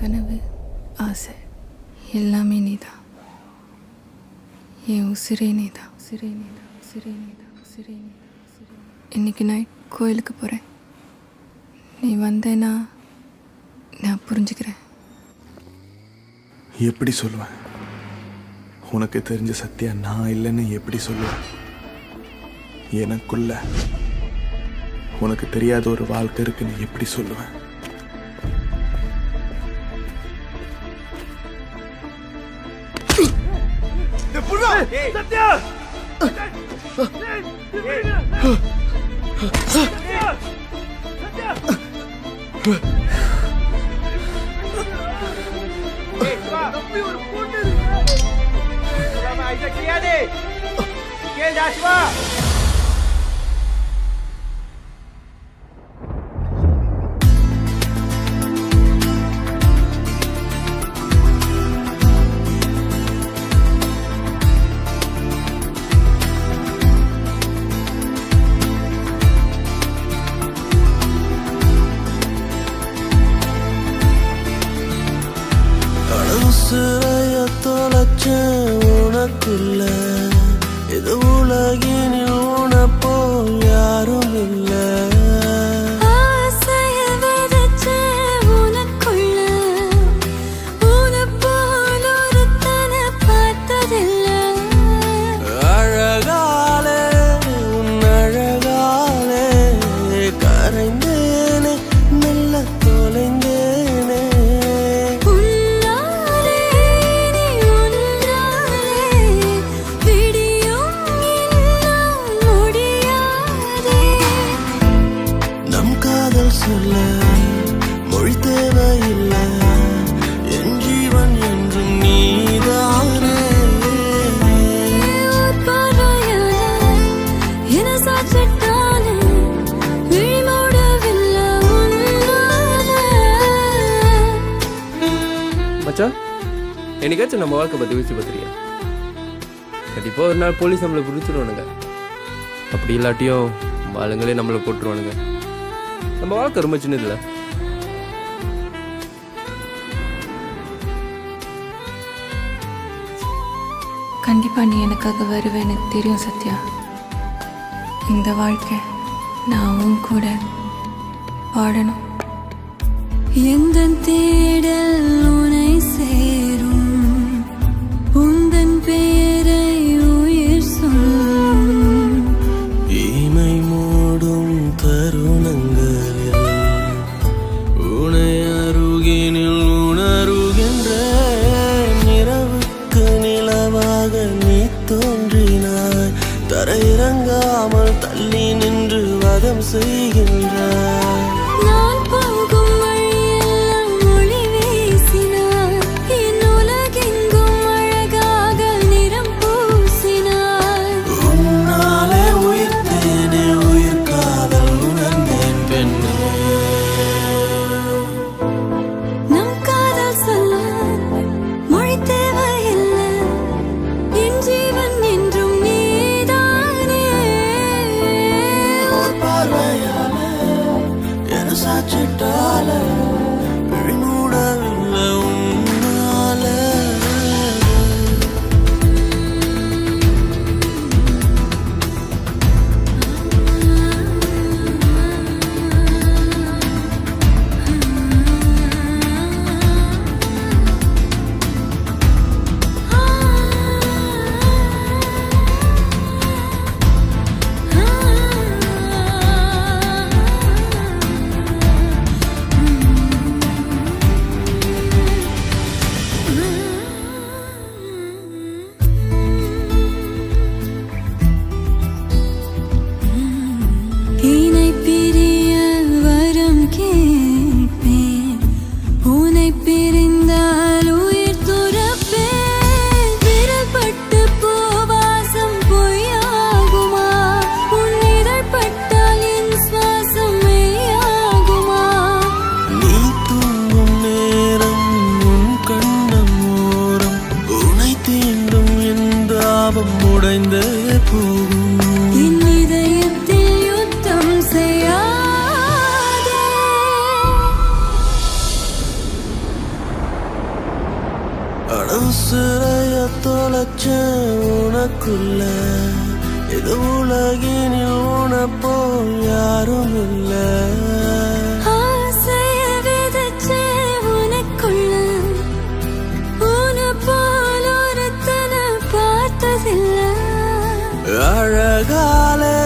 கனவு ஆசை எல்லாமே நீதான். என் உசிரே நீதான், உசிரே நீதான், உசிரே நீதான், உசிரே நீதான், உசிரே. இன்னைக்கு நைட் கோயிலுக்கு போகிறேன். நீ வந்தேன்னா நான் புரிஞ்சுக்கிறேன். எப்படி சொல்லுவேன்? உனக்கு தெரிஞ்ச சத்தியா நான் இல்லைன்னு எப்படி சொல்லுவேன்? எனக்குள்ள உனக்கு தெரியாத ஒரு வாழ்க்கை இருக்குன்னு எப்படி சொல்லுவேன்? சத்யா! சிறைய தொலைச்ச உனக்குள்ள இது உலகினில் உனப்போ யாரும் இல்ல. அழகாலே உன் அழகாலே கரைந்தேனே மெல்ல தொலைந்தேனே. சொல்ல மொழி தேவையில்லை, என் ஜீவன் என்றும் நீதானே. மச்சான், என்னைக்காச்சும் நம்ம வாழ்க்கை பற்றி யோசிச்சு பார்த்துறியா? கண்டிப்பாக ஒரு நாள் போலீஸ் நம்மளை பிடிச்சிருவானுங்க. அப்படி இல்லாட்டியும் ஆளுங்களே நம்மளை போட்டுருவானுங்க. நம்ம வாழ்க்கை ரொம்ப சின்னதில்ல. கண்டிப்பா நீ எனக்காக வருவேன்னு தெரியும் சத்யா. இந்த வாழ்க்கை நான் உன் கூட பாடணும். எந்த தேடல் உனை சேரும், உந்தன் பெயரை உயிர் சொல்லும். இமை மூடும் தருணங்களில் உனை அருகினில் உணருகின்ற நிறவுக்கு நிலவாக நீ தோன்றினாய். தரையிறங்காமல் தள்ளி நின்று வதம் செய்கின்றாய். நான் போகும் வழியெல்லாம் ஒளி வீசினாய், என் உலகெங்கும் அழகாக நிறம் பூசினாய். உன்னாலே உயிர்த்தேனே உயிர் காதல் உணர்ந்தேன் பெண்ணே. நம் காதல் சொல்ல மொழி தேவையில்லை, என் ஜீவன் என்றும் நீதானே. ஒரு பார்வையால என சாச்சிட்டால விழிமூடவில்லை உன்னால. இணை பிரிய வரம் கேட்பேன், உனை பிரிந்தால் உயிர் துறப்பேன். விரல் பட்டு பூவாசம் பொய்யாகுமா, உன் இதழ் பட்டால் என் சுவாசம் மெய்யாகுமா. நீ தூங்கும் நேரம் உன் கண்ணம் ஓரம் உனை தீண்டும் என் தாபம் உடைந்தே போகும். என் இதயத்தில் யுத்தம் செய்யாதே. உசுரைய தொலைச்ச உனக்குள்ள இது உலகினில் உனப்போ யாரும் இல்லை. ஆசைய விதைச்சே உனக்குள்ள உன போல் ஒருத்தனை பார்த்ததில்லை. அழகாலே